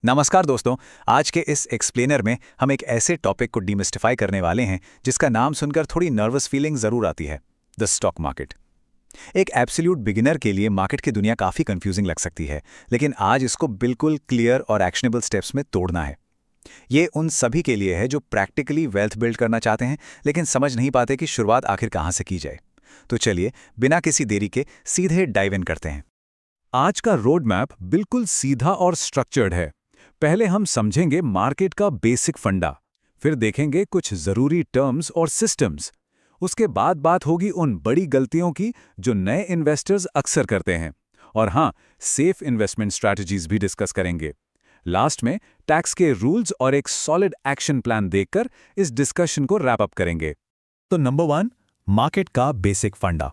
नमस्कार दोस्तों। आज के इस एक्सप्लेनर में हम एक ऐसे टॉपिक को डीमिस्टिफाई करने वाले हैं जिसका नाम सुनकर थोड़ी नर्वस फीलिंग जरूर आती है, द स्टॉक मार्केट। एक एब्सोल्यूट बिगिनर के लिए मार्केट की दुनिया काफ़ी कंफ्यूजिंग लग सकती है, लेकिन आज इसको बिल्कुल क्लियर और एक्शनेबल स्टेप्स में तोड़ना है। ये उन सभी के लिए है जो प्रैक्टिकली वेल्थ बिल्ड करना चाहते हैं लेकिन समझ नहीं पाते कि शुरुआत आखिर कहाँ से की जाए। तो चलिए बिना किसी देरी के सीधे डाइव इन करते हैं। आज का रोड मैप बिल्कुल सीधा और स्ट्रक्चर्ड है। पहले हम समझेंगे मार्केट का बेसिक फंडा, फिर देखेंगे कुछ जरूरी टर्म्स और सिस्टम्स। उसके बाद बात होगी उन बड़ी गलतियों की जो नए इन्वेस्टर्स अक्सर करते हैं। और हाँ, सेफ इन्वेस्टमेंट स्ट्रैटेजीज भी डिस्कस करेंगे। लास्ट में टैक्स के रूल्स और एक सॉलिड एक्शन प्लान देखकर इस डिस्कशन को रैप अप करेंगे। तो नंबर 1, मार्केट का बेसिक फंडा।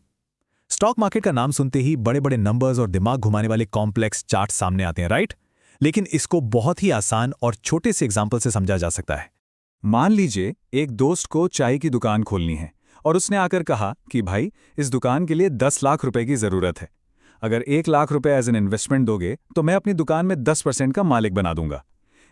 स्टॉक मार्केट का नाम सुनते ही बड़े बड़े नंबर्स और दिमाग घुमाने वाले कॉम्प्लेक्स चार्ट सामने आते हैं, राइट? लेकिन इसको बहुत ही आसान और छोटे से एग्जाम्पल से समझा जा सकता है। मान लीजिए एक दोस्त को चाय की दुकान खोलनी है और उसने आकर कहा कि भाई, इस दुकान के लिए 10 लाख रुपए की जरूरत है। अगर 1 लाख रुपए एज एन इन्वेस्टमेंट दोगे तो मैं अपनी दुकान में 10% का मालिक बना दूंगा।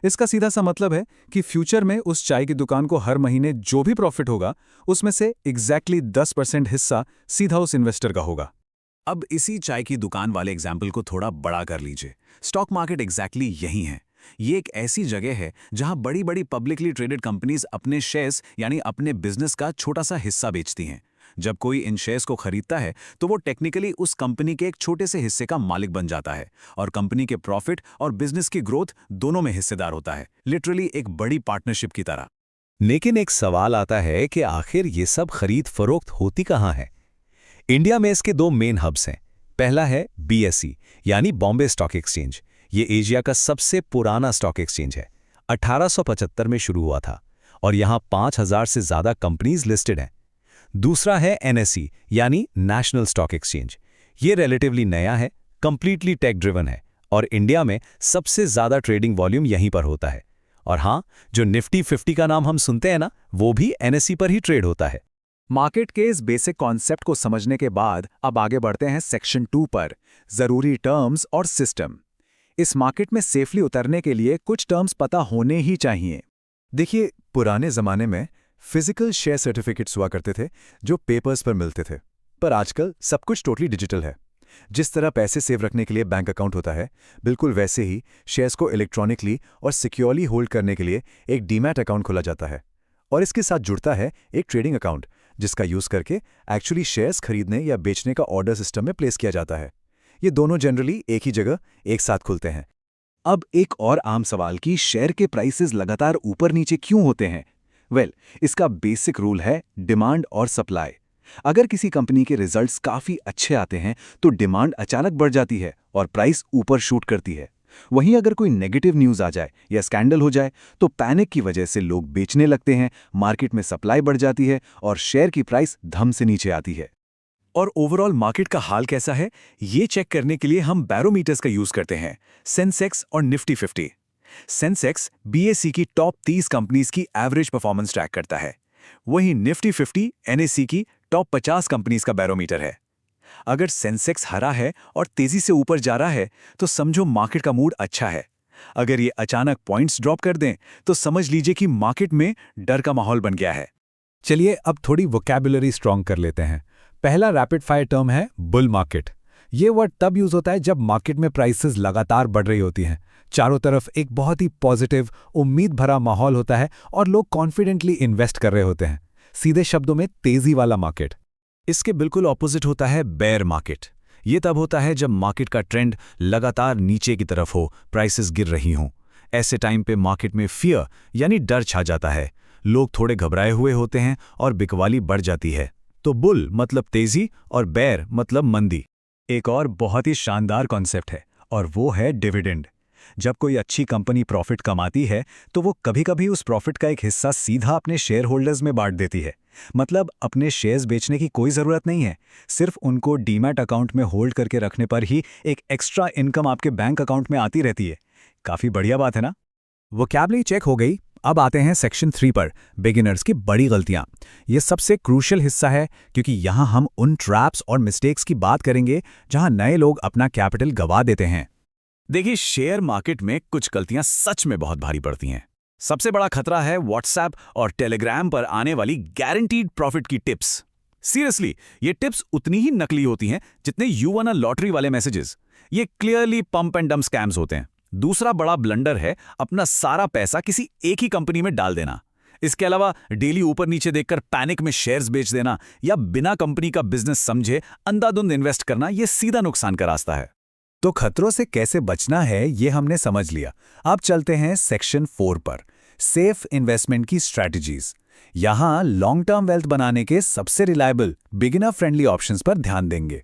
इसका सीधा सा मतलब है कि फ्यूचर में उस चाय की दुकान को हर महीने जो भी प्रॉफिट होगा उसमें से एग्जैक्टली 10% हिस्सा सीधा उस इन्वेस्टर का होगा। अब इसी चाय की दुकान वाले एग्जाम्पल को थोड़ा बड़ा कर लीजिए। स्टॉक मार्केट एग्जैक्टली यही है। ये एक ऐसी जगह है जहां बड़ी बड़ी पब्लिकली ट्रेडेड कंपनीज अपने शेयर्स यानी अपने बिजनेस का छोटा सा हिस्सा बेचती हैं। जब कोई इन शेयर्स को खरीदता है तो वो टेक्निकली उस कंपनी के एक छोटे से हिस्से का मालिक बन जाता है और कंपनी के प्रॉफिट और बिजनेस की ग्रोथ दोनों में हिस्सेदार होता है, लिटरली एक बड़ी पार्टनरशिप की तरह। लेकिन एक सवाल आता है कि आखिर ये सब खरीद फरोख्त होती कहाँ है? इंडिया में इसके 2 मेन हब्स हैं। पहला है BSE यानी बॉम्बे स्टॉक एक्सचेंज। ये एशिया का सबसे पुराना स्टॉक एक्सचेंज है। 1875 में शुरू हुआ था और यहाँ 5000 से ज़्यादा कंपनीज लिस्टेड हैं। दूसरा है NSE यानी नेशनल स्टॉक एक्सचेंज। ये रिलेटिवली नया है, कंप्लीटली टेक ड्रिवन है और इंडिया में सबसे ज़्यादा ट्रेडिंग वॉल्यूम यहीं पर होता है। और हाँ, जो निफ्टी 50 का नाम हम सुनते हैं ना, वो भी NSE पर ही ट्रेड होता है। मार्केट के इस बेसिक कॉन्सेप्ट को समझने के बाद अब आगे बढ़ते हैं सेक्शन 2 पर, जरूरी टर्म्स और सिस्टम। इस मार्केट में सेफली उतरने के लिए कुछ टर्म्स पता होने ही चाहिए। देखिए, पुराने ज़माने में फिजिकल शेयर सर्टिफिकेट्स हुआ करते थे जो पेपर्स पर मिलते थे, पर आजकल सब कुछ टोटली डिजिटल है। जिस तरह पैसे सेव रखने के लिए बैंक अकाउंट होता है, बिल्कुल वैसे ही शेयर्स को इलेक्ट्रॉनिकली और सिक्योरली होल्ड करने के लिए एक डीमैट अकाउंट खोला जाता है और इसके साथ जुड़ता है एक ट्रेडिंग अकाउंट जिसका यूज़ करके एक्चुअली शेयर्स खरीदने या बेचने का ऑर्डर सिस्टम में प्लेस किया जाता है। ये दोनों जनरली एक ही जगह एक साथ खुलते हैं। अब एक और आम सवाल कि शेयर के प्राइसेस लगातार ऊपर नीचे क्यों होते हैं? इसका बेसिक रूल है डिमांड और सप्लाई। अगर किसी कंपनी के रिजल्ट्स काफ़ी अच्छे आते हैं तो डिमांड अचानक बढ़ जाती है और प्राइस ऊपर शूट करती है। वहीं अगर कोई नेगेटिव न्यूज़ आ जाए या स्कैंडल हो जाए तो पैनिक की वजह से लोग बेचने लगते हैं, मार्केट में सप्लाई बढ़ जाती है और शेयर की प्राइस धम से नीचे आती है। और ओवरऑल मार्केट का हाल कैसा है, ये चेक करने के लिए हम बैरोमीटर्स का यूज करते हैं, सेंसेक्स और निफ्टी 50। सेंसेक्स BSE की टॉप 30 कंपनीज की एवरेज परफॉर्मेंस ट्रैक करता है, वहीं निफ्टी 50 NSE की टॉप 50 कंपनीज का बैरोमीटर है। अगर सेंसेक्स हरा है और तेजी से ऊपर जा रहा है तो समझो मार्केट का मूड अच्छा है। अगर ये अचानक पॉइंट्स ड्रॉप कर दें तो समझ लीजिए कि मार्केट में डर का माहौल बन गया है। चलिए अब थोड़ी वोकैबुलरी स्ट्रॉन्ग कर लेते हैं। पहला रैपिड फायर टर्म है बुल मार्केट। ये वर्ड तब यूज होता है जब मार्केट में प्राइसेस लगातार बढ़ रही होती हैं, चारों तरफ एक बहुत ही पॉजिटिव उम्मीद भरा माहौल होता है और लोग कॉन्फिडेंटली इन्वेस्ट कर रहे होते हैं। सीधे शब्दों में तेजी वाला मार्केट। इसके बिल्कुल ऑपोजिट होता है बेयर मार्केट। ये तब होता है जब मार्केट का ट्रेंड लगातार नीचे की तरफ हो, प्राइसेस गिर रही हों। ऐसे टाइम पे मार्केट में फियर यानी डर छा जाता है, लोग थोड़े घबराए हुए होते हैं और बिकवाली बढ़ जाती है। तो बुल मतलब तेजी और बेयर मतलब मंदी। एक और बहुत ही शानदार कॉन्सेप्ट है और वो है डिविडेंड। जब कोई अच्छी कंपनी प्रॉफिट कमाती है तो वो कभी-कभी उस प्रॉफिट का एक हिस्सा सीधा अपने शेयर होल्डर्स में बांट देती है। मतलब अपने शेयर्स बेचने की कोई ज़रूरत नहीं है, सिर्फ उनको डीमैट अकाउंट में होल्ड करके रखने पर ही एक एक्स्ट्रा इनकम आपके बैंक अकाउंट में आती रहती है। काफ़ी बढ़िया बात है ना? वोकैबुलरी चेक हो गई। अब आते हैं सेक्शन 3 पर, बिगिनर्स की बड़ी गलतियां। ये सबसे क्रूशियल हिस्सा है क्योंकि यहाँ हम उन ट्रैप्स और मिस्टेक्स की बात करेंगे जहाँ नए लोग अपना कैपिटल गंवा देते हैं। देखिए, शेयर मार्केट में कुछ गलतियां सच में बहुत भारी पड़ती हैं। सबसे बड़ा खतरा है व्हाट्सएप और टेलीग्राम पर आने वाली गारंटीड प्रॉफिट की टिप्स। सीरियसली, ये टिप्स उतनी ही नकली होती हैं जितने यू वन लॉटरी वाले मैसेजेस। ये clearly pump and dump scams होते हैं। दूसरा बड़ा ब्लंडर है अपना सारा पैसा किसी एक ही कंपनी में डाल देना। इसके अलावा डेली ऊपर नीचे देखकर पैनिक में शेयर्स बेच देना या बिना कंपनी का बिजनेस समझे अंधाधुंध इन्वेस्ट करना, ये सीधा नुकसान का रास्ता है। तो खतरों से कैसे बचना है ये हमने समझ लिया। अब चलते हैं सेक्शन 4 पर, सेफ इन्वेस्टमेंट की स्ट्रैटेजीज। यहां लॉन्ग टर्म वेल्थ बनाने के सबसे रिलायबल बिगिनर फ्रेंडली ऑप्शंस पर ध्यान देंगे।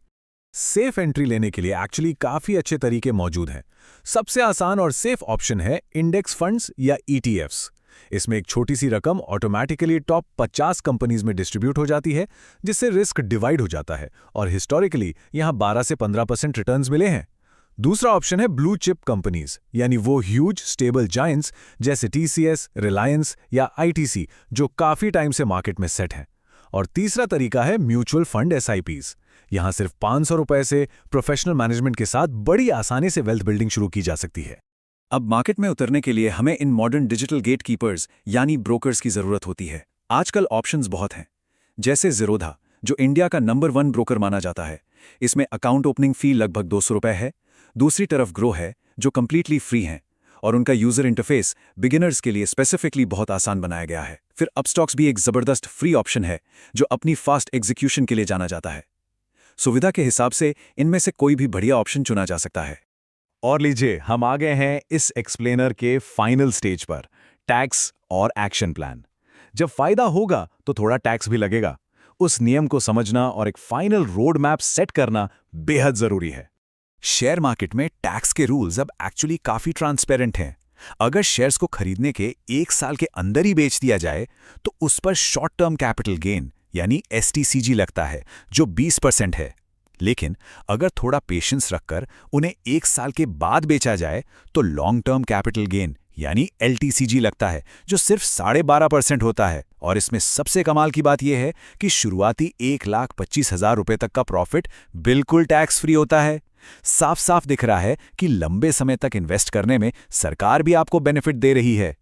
सेफ एंट्री लेने के लिए एक्चुअली काफी अच्छे तरीके मौजूद हैं। सबसे आसान और सेफ ऑप्शन है इंडेक्स फंड्स या ईटीएफ्स। इसमें एक छोटी सी रकम ऑटोमेटिकली टॉप 50 कंपनीज में डिस्ट्रीब्यूट हो जाती है, जिससे रिस्क डिवाइड हो जाता है और हिस्टोरिकली यहां 12 से 15% रिटर्न्स मिले हैं। दूसरा ऑप्शन है ब्लू चिप कंपनीज, यानी वो ह्यूज स्टेबल जायंट्स जैसे टीसीएस, रिलायंस या आईटीसी जो काफी टाइम से मार्केट में सेट हैं। और तीसरा तरीका है म्यूचुअल फंड एसआईपीज। यहां सिर्फ 500 रुपए से प्रोफेशनल मैनेजमेंट के साथ बड़ी आसानी से वेल्थ बिल्डिंग शुरू की जा सकती है। अब मार्केट में उतरने के लिए हमें इन मॉडर्न डिजिटल गेटकीपर्स यानी ब्रोकर्स की जरूरत होती है। आजकल ऑप्शंस बहुत हैं, जैसे ज़ीरोधा जो इंडिया का नंबर 1 ब्रोकर माना जाता है। इसमें अकाउंट ओपनिंग फी लगभग 200 रुपए है। दूसरी तरफ ग्रो है जो कंप्लीटली फ्री हैं और उनका यूजर इंटरफेस बिगिनर्स के लिए स्पेसिफिकली बहुत आसान बनाया गया है। फिर अपस्टॉक्स भी एक जबरदस्त फ्री ऑप्शन है जो अपनी फास्ट एग्जीक्यूशन के लिए जाना जाता है। सुविधा के हिसाब से इनमें से कोई भी बढ़िया ऑप्शन चुना जा सकता है। और लीजिए, हम आ गए हैं इस एक्सप्लेनर के फाइनल स्टेज पर, टैक्स और एक्शन प्लान। जब फायदा होगा तो थोड़ा टैक्स भी लगेगा। उस नियम को समझना और एक फाइनल रोड मैप सेट करना बेहद जरूरी है। शेयर मार्केट में टैक्स के रूल्स अब एक्चुअली काफी ट्रांसपेरेंट हैं। अगर शेयर्स को खरीदने के 1 साल के अंदर ही बेच दिया जाए तो उस पर शॉर्ट टर्म कैपिटल गेन यानी एसटीसीजी लगता है जो 20% है। लेकिन अगर थोड़ा पेशेंस रखकर उन्हें 1 साल के बाद बेचा जाए तो लॉन्ग टर्म कैपिटल गेन यानी एलटीसीजी लगता है जो सिर्फ 12.5% होता है। और इसमें सबसे कमाल की बात यह है कि शुरुआती 1,25,000 रुपए तक का प्रॉफिट बिल्कुल टैक्स फ्री होता है। साफ साफ दिख रहा है कि लंबे समय तक इन्वेस्ट करने में सरकार भी आपको बेनिफिट दे रही है।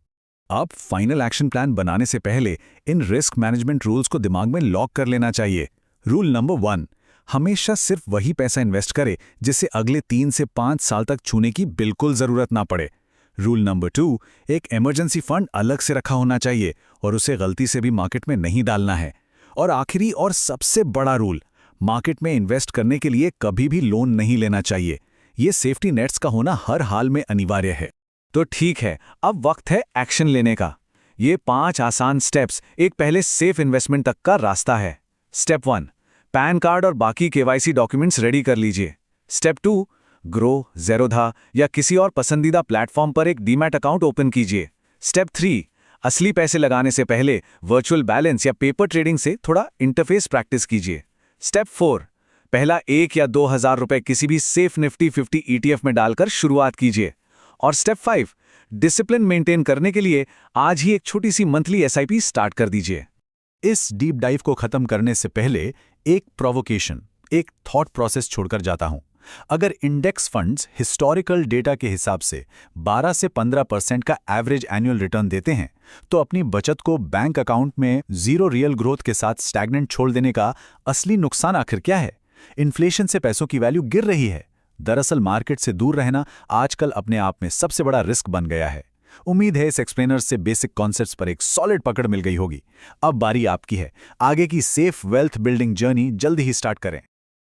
अब फाइनल एक्शन प्लान बनाने से पहले इन रिस्क मैनेजमेंट रूल्स को दिमाग में लॉक कर लेना चाहिए। रूल नंबर 1, हमेशा सिर्फ वही पैसा इन्वेस्ट करें जिसे अगले 3 से 5 साल तक छूने की बिल्कुल जरूरत ना पड़े। रूल नंबर 2, एक इमरजेंसी फंड अलग से रखा होना चाहिए और उसे गलती से भी मार्केट में नहीं डालना है। और आखिरी और सबसे बड़ा रूल, मार्केट में इन्वेस्ट करने के लिए कभी भी लोन नहीं लेना चाहिए। ये सेफ्टी नेट्स का होना हर हाल में अनिवार्य है। तो ठीक है, अब वक्त है एक्शन लेने का। ये 5 आसान स्टेप्स एक पहले सेफ इन्वेस्टमेंट तक का रास्ता है। स्टेप 1, पैन कार्ड और बाकी केवाईसी डॉक्यूमेंट्स रेडी कर लीजिए। स्टेप 2, ग्रो, ज़ीरोधा या किसी और पसंदीदा प्लेटफॉर्म पर एक डीमैट अकाउंट ओपन कीजिए। स्टेप 3, असली पैसे लगाने से पहले वर्चुअल बैलेंस या पेपर ट्रेडिंग से थोड़ा इंटरफेस प्रैक्टिस कीजिए। स्टेप 4, पहला 1 या 2,000 रुपए किसी भी सेफ निफ्टी 50 ETF में डालकर शुरुआत कीजिए। और स्टेप 5, डिसिप्लिन मेंटेन करने के लिए आज ही एक छोटी सी मंथली एसआईपी स्टार्ट कर दीजिए। इस डीप डाइव को खत्म करने से पहले एक प्रोवोकेशन, एक थॉट प्रोसेस छोड़कर जाता हूं। अगर इंडेक्स फंड्स हिस्टोरिकल डेटा के हिसाब से 12 से 15% का एवरेज एनुअल रिटर्न देते हैं, तो अपनी बचत को बैंक अकाउंट में जीरो रियल ग्रोथ के साथ स्टैग्नेंट छोड़ देने का असली नुकसान आखिर क्या है? इन्फ्लेशन से पैसों की वैल्यू गिर रही है। दरअसल मार्केट से दूर रहना आजकल अपने आप में सबसे बड़ा रिस्क बन गया है। उम्मीद है इस एक्सप्लेनर से बेसिक कॉन्सेप्ट्स पर एक सॉलिड पकड़ मिल गई होगी। अब बारी आपकी है। आगे की सेफ वेल्थ बिल्डिंग जर्नी जल्दी ही स्टार्ट करें।